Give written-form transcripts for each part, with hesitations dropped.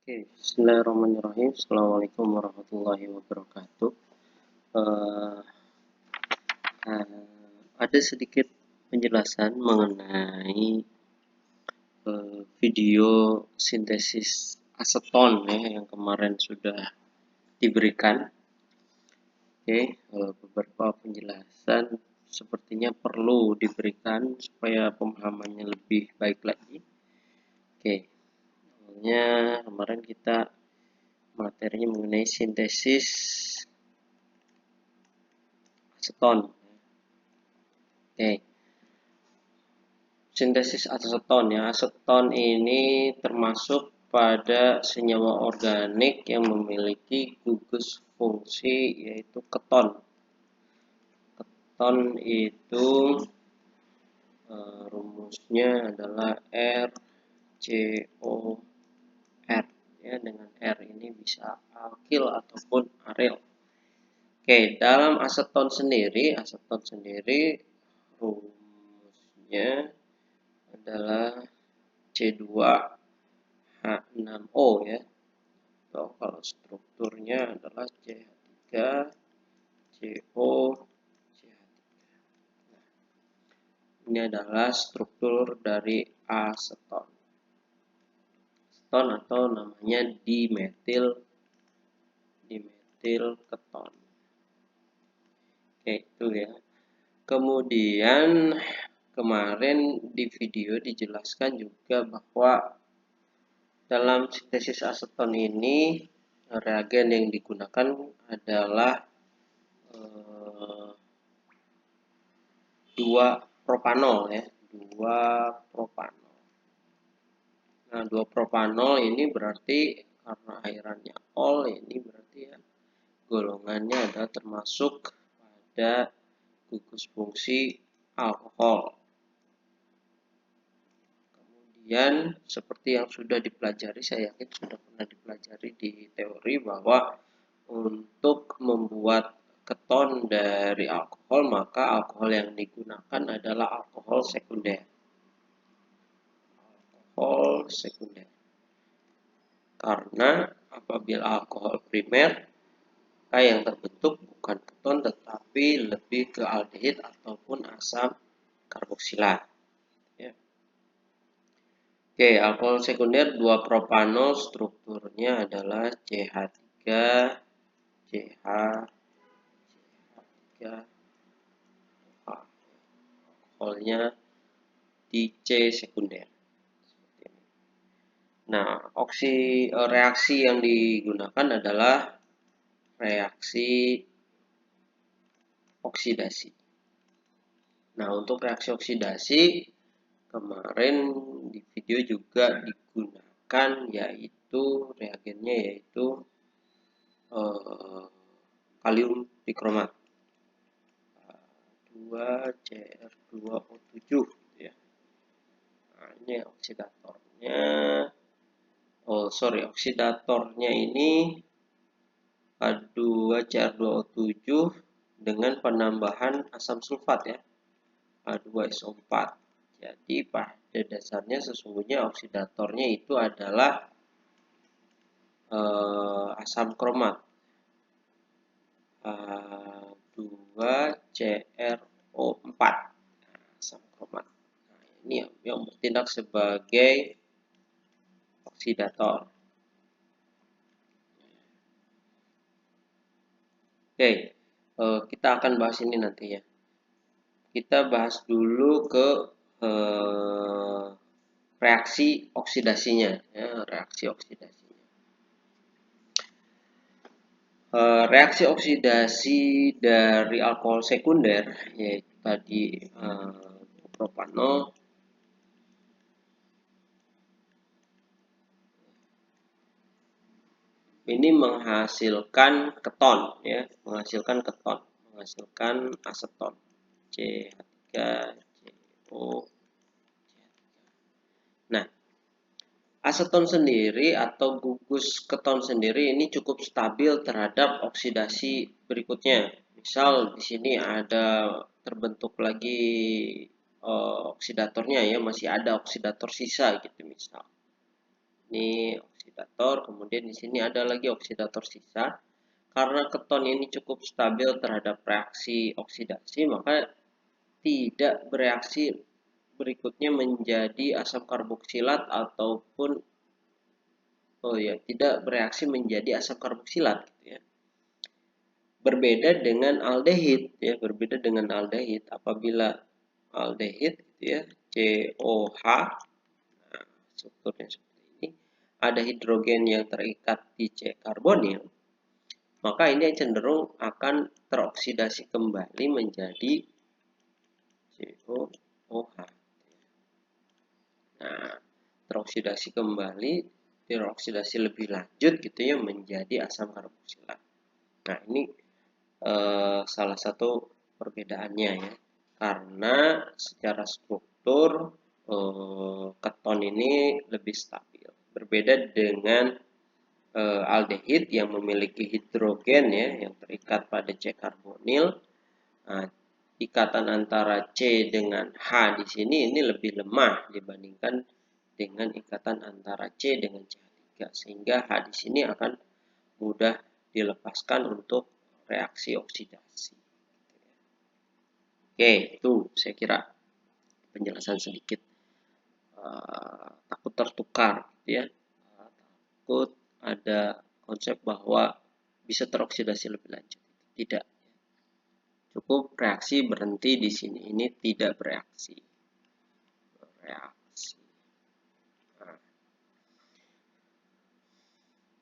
Oke, bismillahirrahmanirrahim. Assalamualaikum warahmatullahi wabarakatuh. Eh, ada sedikit penjelasan mengenai video sintesis aseton ya, yang kemarin sudah diberikan. Oke, beberapa penjelasan sepertinya perlu diberikan supaya pemahamannya lebih baik lagi. Oke, awalnya kemarin kita materinya mengenai sintesis aseton. Oke, sintesis aseton ya. Aseton ini termasuk pada senyawa organik yang memiliki gugus fungsi yaitu keton. Keton itu rumusnya adalah RCOR ya, dengan R ini bisa alkil ataupun aril. Oke, dalam aseton sendiri rumusnya adalah C2H6O ya. Atau kalau strukturnya adalah CH3CO CH3. Nah, ini adalah struktur dari aseton. Aseton atau namanya dimetil keton. Oke, itu ya. Kemudian kemarin di video dijelaskan juga bahwa dalam sintesis aseton ini reagen yang digunakan adalah 2-propanol ya, 2-propanol. Nah, 2-propanol ini berarti karena airannya ol, ini berarti ya golongannya adalah termasuk pada gugus fungsi alkohol. Kemudian seperti yang sudah dipelajari, saya yakin sudah pernah dipelajari di teori bahwa untuk membuat keton dari alkohol, maka alkohol yang digunakan adalah alkohol sekunder. Alkohol sekunder. Karena apabila alkohol primer, maka yang terbentuk bukan keton tetapi lebih ke aldehid ataupun asam karboksilat. Ya. Oke, alkohol sekunder 2-propanol strukturnya adalah CH3 CH 3 alkoholnya di C sekunder. Nah, reaksi yang digunakan adalah reaksi oksidasi. Nah, untuk reaksi oksidasi kemarin di video juga digunakan yaitu reagennya yaitu kalium dikromat 2Cr2O7 ya. Nah, ini oksidatornya. Oksidatornya ini H2Cr2O7 dengan penambahan asam sulfat ya, H2SO4. Jadi pada dasarnya sesungguhnya oksidatornya itu adalah asam kromat H2CrO4, asam kromat. Nah, ini yang bertindak sebagai oksidator. Oke, kita akan bahas ini nanti ya. Kita bahas dulu ke reaksi oksidasinya ya, reaksi oksidasinya. Reaksi oksidasi dari alkohol sekunder yaitu tadi propanol ini menghasilkan keton ya, menghasilkan aseton CH3CO. Nah, aseton sendiri atau gugus keton sendiri ini cukup stabil terhadap oksidasi berikutnya. Misal di sini ada terbentuk lagi oksidatornya ya, masih ada oksidator sisa gitu misal. Ini oksidator oksidator, kemudian di sini ada lagi oksidator sisa. Karena keton ini cukup stabil terhadap reaksi oksidasi, maka tidak bereaksi berikutnya menjadi asam karboksilat ataupun tidak bereaksi menjadi asam karboksilat gitu ya. Berbeda dengan aldehid ya, berbeda dengan aldehid. Apabila aldehid gitu ya, COH, nah, strukturnya seperti ini, ada hidrogen yang terikat di C karbonil, maka ini cenderung akan teroksidasi kembali menjadi COOH. Nah, teroksidasi kembali, teroksidasi lebih lanjut gitu ya menjadi asam karboksilat. Nah, ini salah satu perbedaannya ya, karena secara struktur keton ini lebih stabil, berbeda dengan aldehid yang memiliki hidrogen ya yang terikat pada C karbonil. Nah, ikatan antara C dengan H di sini ini lebih lemah dibandingkan dengan ikatan antara C dengan CH3, sehingga H di sini akan mudah dilepaskan untuk reaksi oksidasi. Oke, itu saya kira penjelasan sedikit. Takut tertukar, ya. Takut ada konsep bahwa bisa teroksidasi lebih lanjut. Tidak. Cukup reaksi berhenti di sini. Ini tidak bereaksi.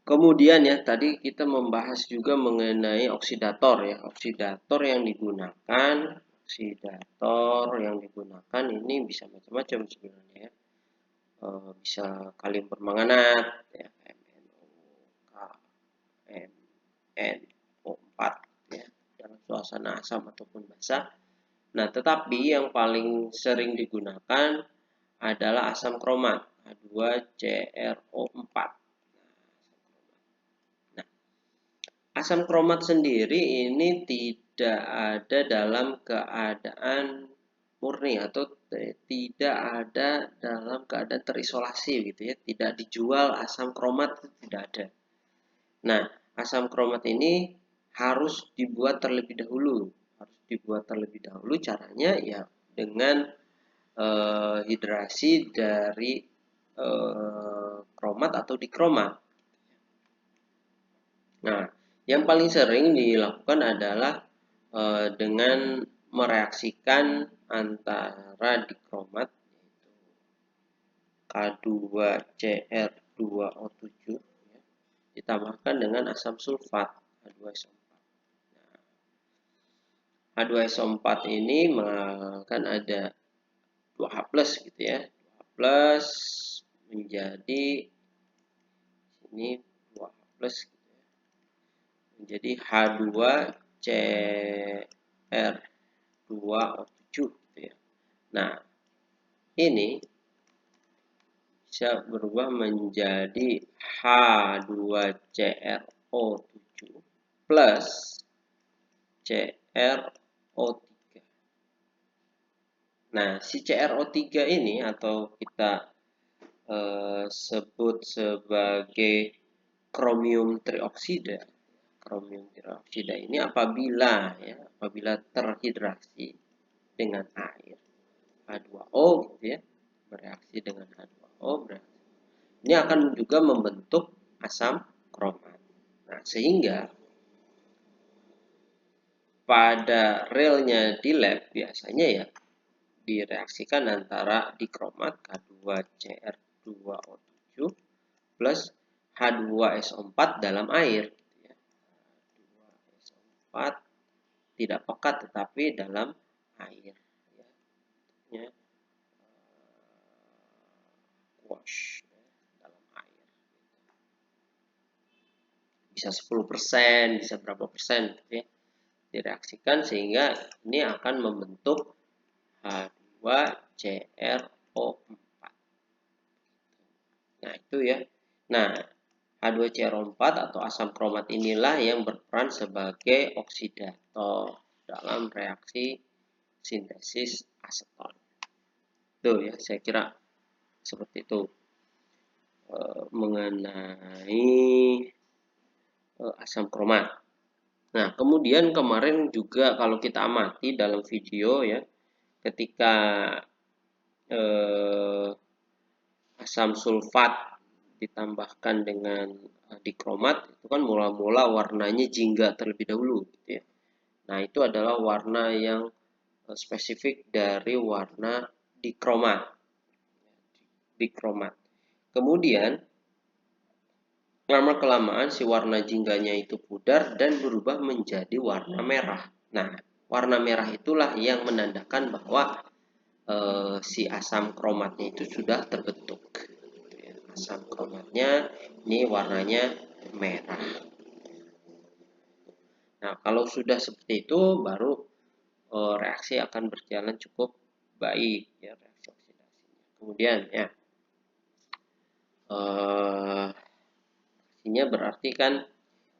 Kemudian ya, tadi kita membahas juga mengenai oksidator ya. Oksidator yang digunakan ini bisa macam-macam sebenarnya ya. Bisa kalium permanganat ya, MnO4 ya, dalam suasana asam ataupun basa. Nah, tetapi yang paling sering digunakan adalah asam kromat, H2CrO4. Asam kromat sendiri ini tidak ada dalam keadaan murni atau tidak ada dalam keadaan terisolasi gitu ya, tidak dijual asam kromat, tidak ada. Nah, asam kromat ini harus dibuat terlebih dahulu. Caranya ya dengan hidrasi dari kromat atau dikromat. Nah, yang paling sering dilakukan adalah dengan mereaksikan antara dikromat K2Cr2O7 ya, ditambahkan dengan asam sulfat H2SO4. Nah, H2SO4 ini akan ada 2H+ gitu ya. 2H+ menjadi ini 2H+ menjadi H2Cr2O7 gitu ya. Nah, ini bisa berubah menjadi H2CrO7 plus CrO3. Nah, si CrO3 ini atau kita sebut sebagai kromium trioksida. Kromium trioksida ini apabila terhidrasi dengan air H2O gitu ya, bereaksi dengan H2O, ini akan juga membentuk asam kromat. Nah, sehingga pada realnya di lab biasanya ya direaksikan antara dikromat K2Cr2O7 plus H2SO4 dalam air. H2SO4 tidak pekat tetapi dalam air. Ya. Wash dalam air. Bisa 10%, bisa berapa persen ya, direaksikan sehingga ini akan membentuk H2CrO4. Nah, itu ya. Nah, H2CrO4 atau asam kromat inilah yang berperan sebagai oksidator dalam reaksi sintesis aseton. Itu ya, saya kira seperti itu. mengenai asam kromat. Nah, kemudian kemarin juga kalau kita amati dalam video ya, ketika asam sulfat ditambahkan dengan dikromat, itu kan mula-mula warnanya jingga terlebih dahulu gitu ya. Nah, itu adalah warna yang spesifik dari warna dikromat. Kemudian lama-kelamaan si warna jingganya itu pudar dan berubah menjadi warna merah. Nah, warna merah itulah yang menandakan bahwa si asam kromatnya itu sudah terbentuk. Asam kromatnya ini warnanya merah. Nah, kalau sudah seperti itu baru reaksi akan berjalan cukup baik ya, reaksi oksidasinya. Kemudian ya reaksinya berarti kan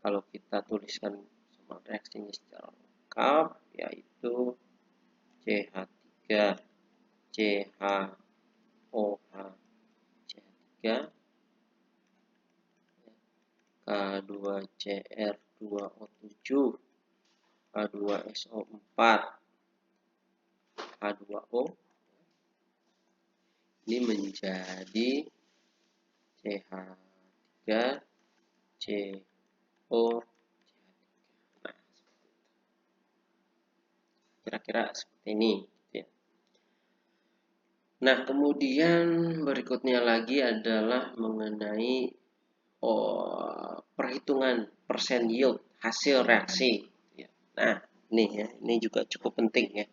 kalau kita tuliskan sama reaksinya secara lengkap yaitu CH3 CHOH CH3 K2CR2O7 H2SO4 H2O ini menjadi CH3 CO. Nah, kira-kira seperti ini ya. Nah, kemudian berikutnya lagi adalah mengenai perhitungan persen yield hasil reaksi. Nah, ini juga cukup penting ya.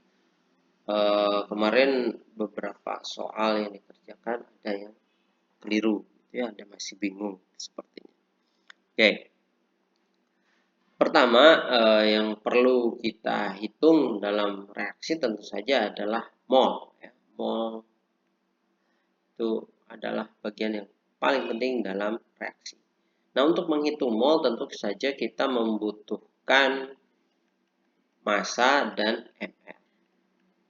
Kemarin beberapa soal yang dikerjakan ada yang keliru, ya, ada masih bingung sepertinya. Oke, pertama yang perlu kita hitung dalam reaksi tentu saja adalah mol. Ya. Mol itu adalah bagian yang paling penting dalam reaksi. Nah, untuk menghitung mol tentu saja kita membutuhkan massa dan mR.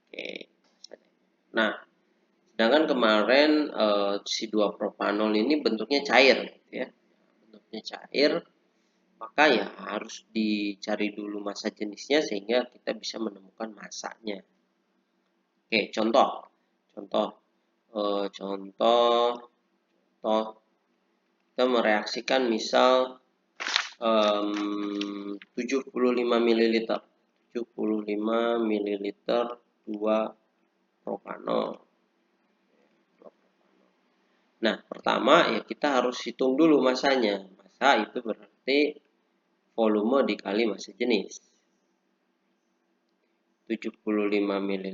Oke. Nah, sedangkan kemarin si 2-propanol ini bentuknya cair, gitu ya. Bentuknya cair, maka ya harus dicari dulu massa jenisnya sehingga kita bisa menemukan massanya. Oke, contoh kita mereaksikan misal 75 ml 2-propanol. Nah, pertama ya kita harus hitung dulu massanya. Massa itu berarti volume dikali massa jenis. 75 ml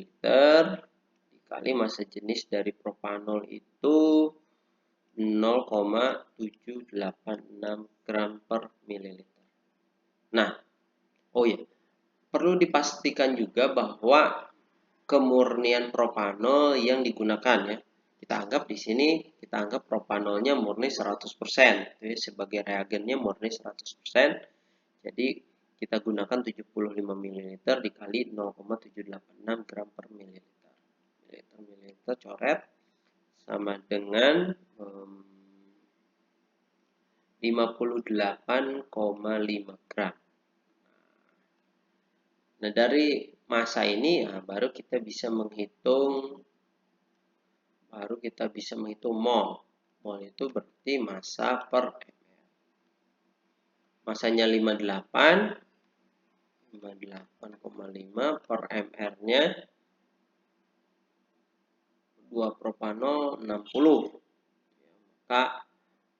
dikali massa jenis dari propanol itu 0,786 gram per mililiter. Nah, perlu dipastikan juga bahwa kemurnian propanol yang digunakan ya. Kita anggap propanolnya murni 100%. Jadi sebagai reagennya murni 100%. Jadi kita gunakan 75 ml dikali 0,786 gram per mililiter. Mililiter coret sama dengan 58,5 gram. Nah, dari massa ini baru kita bisa menghitung mol. Mol itu berarti massa per ml. Massanya 58,5 per mR-nya 2-propanol 60. Maka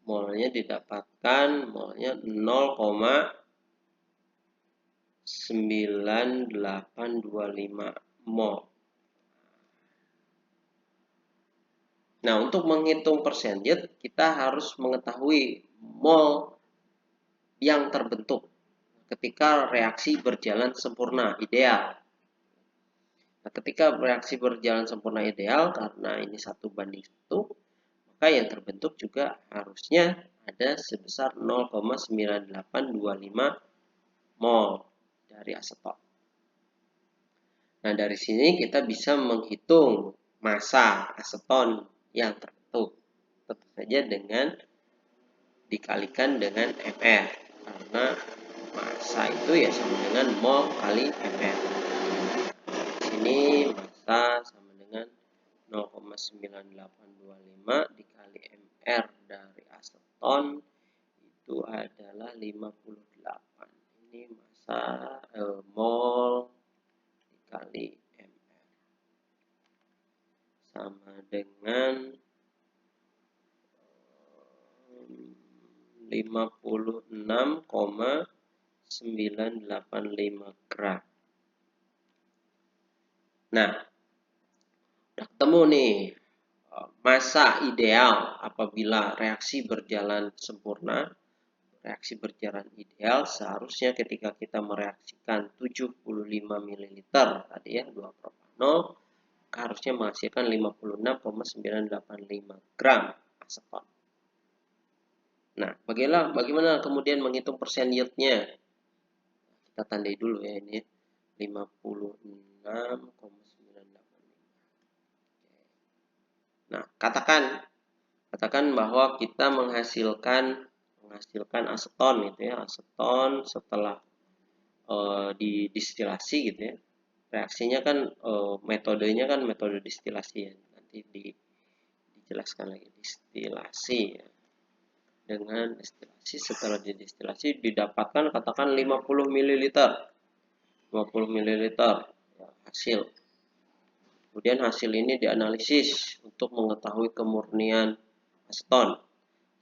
molnya didapatkan molnya 0,9825 mol. Nah, untuk menghitung persen yield, kita harus mengetahui mol yang terbentuk ketika reaksi berjalan sempurna, ideal. Nah, ketika reaksi berjalan sempurna ideal, karena ini 1:1, maka yang terbentuk juga harusnya ada sebesar 0,9825 mol dari aseton. Nah, dari sini kita bisa menghitung massa aseton yang terbentuk. Tentu saja dengan dikalikan dengan mR, karena massa itu ya sama dengan mol kali mR. Sini massa sama dengan 0,9825 dikali mR dari aseton itu adalah 58. Ini massa mol dikali mR sama dengan 56,985 gram. Nah, udah ketemu nih massa ideal apabila reaksi berjalan sempurna. Reaksi berjalan ideal seharusnya ketika kita mereaksikan 75 ml tadi ya, 2 propanol, harusnya menghasilkan 56,985 gram aseton. Nah, bagaimana kemudian menghitung persen yieldnya? Kita tandai dulu ya ini 56,985. Nah, katakan bahwa kita menghasilkan aseton gitu ya, aseton setelah didistilasi gitu ya. Reaksinya kan metodenya kan metode distilasi ya. Nanti dijelaskan lagi distilasi ya. Dengan distilasi, setelah didistilasi didapatkan katakan 50 ml. 50 ml ya, hasil. Kemudian hasil ini dianalisis untuk mengetahui kemurnian aseton.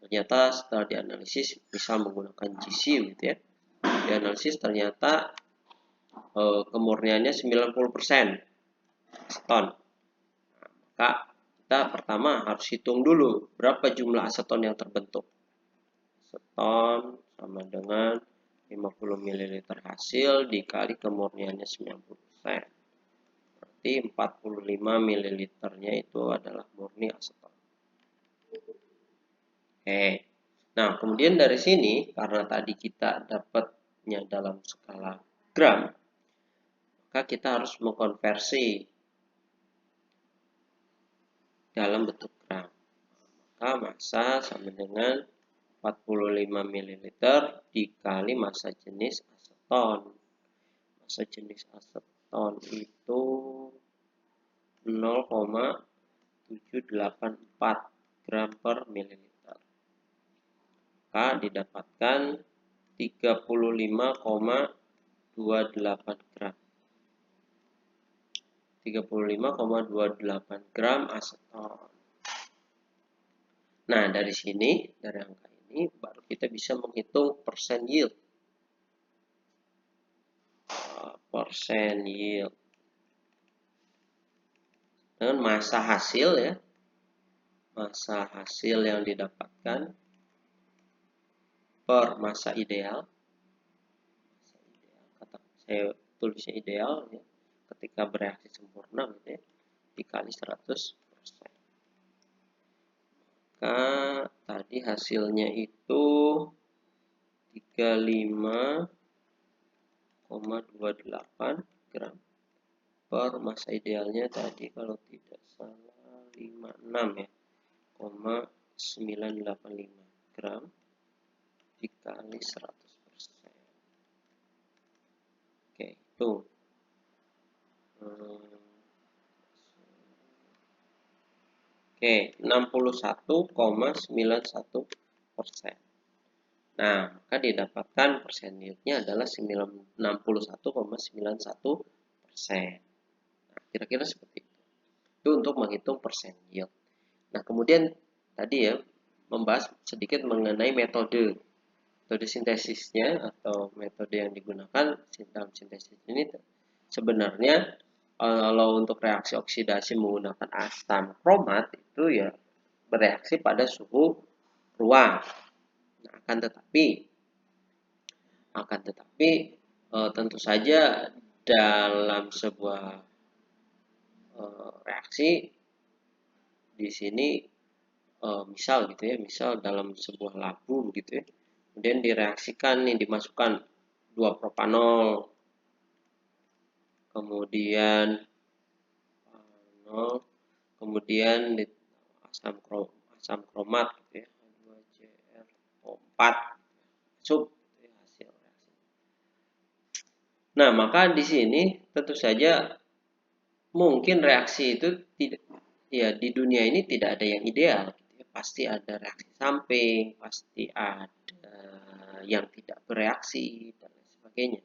Ternyata setelah dianalisis, misal menggunakan GC gitu ya, dianalisis ternyata kemurniannya 90% aseton. Nah, maka kita pertama harus hitung dulu berapa jumlah aseton yang terbentuk. Aseton sama dengan 50 ml hasil dikali kemurniannya 90%. Berarti 45 ml-nya itu adalah murni aseton. Oke. Nah, kemudian dari sini karena tadi kita dapatnya dalam skala gram, maka kita harus mengkonversi dalam bentuk gram. Maka massa sama dengan 45 ml dikali massa jenis aseton. Massa jenis aseton itu 0,784 gram per mililiter. Maka didapatkan 35,28 gram. 35,28 gram aseton. Nah, dari sini, dari angka ini, baru kita bisa menghitung persen yield. Persen yield. Dengan massa hasil ya. Massa hasil yang didapatkan per massa ideal. Saya tulisnya ideal ya. Ketika bereaksi sempurna gitu ya, dikali 100%. Maka tadi hasilnya itu 35,28 gram per massa idealnya tadi kalau tidak salah 56 ya, 985 gram dikali 100%. Oke, itu Oke, 61,91%. Nah, maka didapatkan persen yieldnya adalah 61,91%. Nah, kira-kira seperti itu. Itu untuk menghitung persen yield. Nah, kemudian tadi ya, membahas sedikit mengenai metode sintesisnya atau metode yang digunakan dalam sintesis ini. Sebenarnya kalau untuk reaksi oksidasi menggunakan asam kromat itu ya bereaksi pada suhu ruang. Nah, akan tetapi tentu saja dalam sebuah reaksi di sini misal gitu ya, misal dalam sebuah labu gitu ya, kemudian direaksikan nih, dimasukkan 2 propanol, kemudian kemudian asam kromat gitu ya, 2CrO4. sub hasil reaksi. Nah, maka di sini tentu saja mungkin reaksi itu tidak, ya di dunia ini tidak ada yang ideal, gitu ya. Pasti ada reaksi samping, pasti ada yang tidak bereaksi dan lain sebagainya.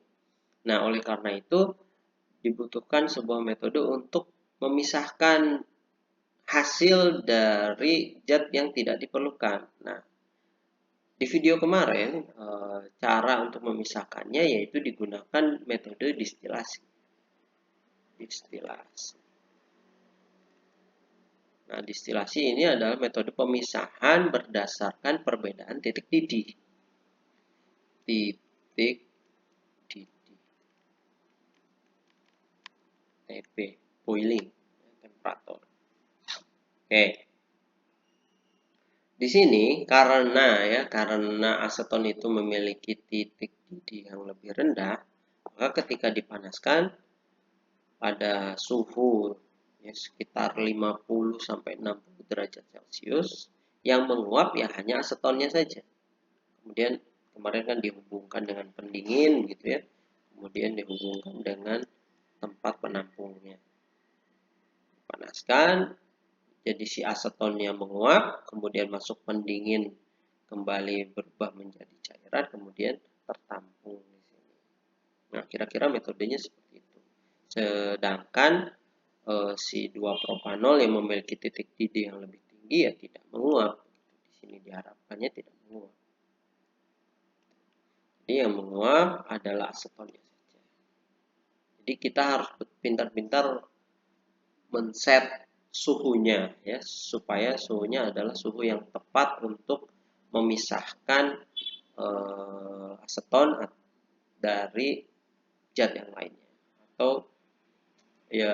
Nah, oleh karena itu dibutuhkan sebuah metode untuk memisahkan hasil dari zat yang tidak diperlukan. Nah, di video kemarin cara untuk memisahkannya yaitu digunakan metode distilasi. Nah, distilasi ini adalah metode pemisahan berdasarkan perbedaan titik didih. Titik didih. TP, boiling, temperatur. Oke. Di sini karena aseton itu memiliki titik didih yang lebih rendah, maka ketika dipanaskan pada suhu ya, sekitar 50 sampai 60 derajat Celcius, yang menguap ya hanya asetonnya saja. Kemudian kemarin kan dihubungkan dengan pendingin gitu ya. Kemudian dihubungkan dengan tempat penampungnya. Panaskan, jadi si asetonnya menguap, kemudian masuk pendingin, kembali berubah menjadi cairan, kemudian tertampung di sini. Nah, kira-kira metodenya seperti itu. Sedangkan si 2-propanol yang memiliki titik didih yang lebih tinggi ya tidak menguap. Di sini diharapkannya tidak menguap. Jadi yang menguap adalah asetonnya saja. Jadi kita harus pintar-pintar men-set suhunya ya, supaya suhunya adalah suhu yang tepat untuk memisahkan aseton dari zat yang lainnya, atau ya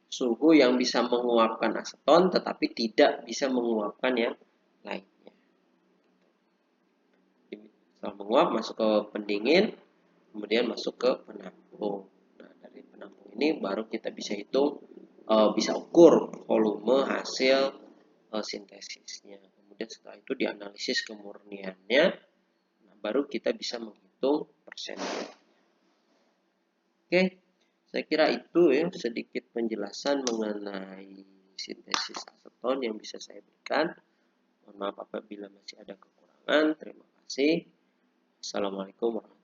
suhu yang bisa menguapkan aseton tetapi tidak bisa menguapkan yang lainnya. Setelah menguap masuk ke pendingin, kemudian masuk ke penampung. Nah, dari penampung ini baru kita bisa hitung, bisa ukur volume hasil sintesisnya. Kemudian setelah itu dianalisis kemurniannya, nah baru kita bisa menghitung persennya. Oke, saya kira itu ya sedikit penjelasan mengenai sintesis aseton yang bisa saya berikan. Mohon maaf apabila masih ada kekurangan. Terima kasih. Assalamualaikum warahmatullahi wabarakatuh.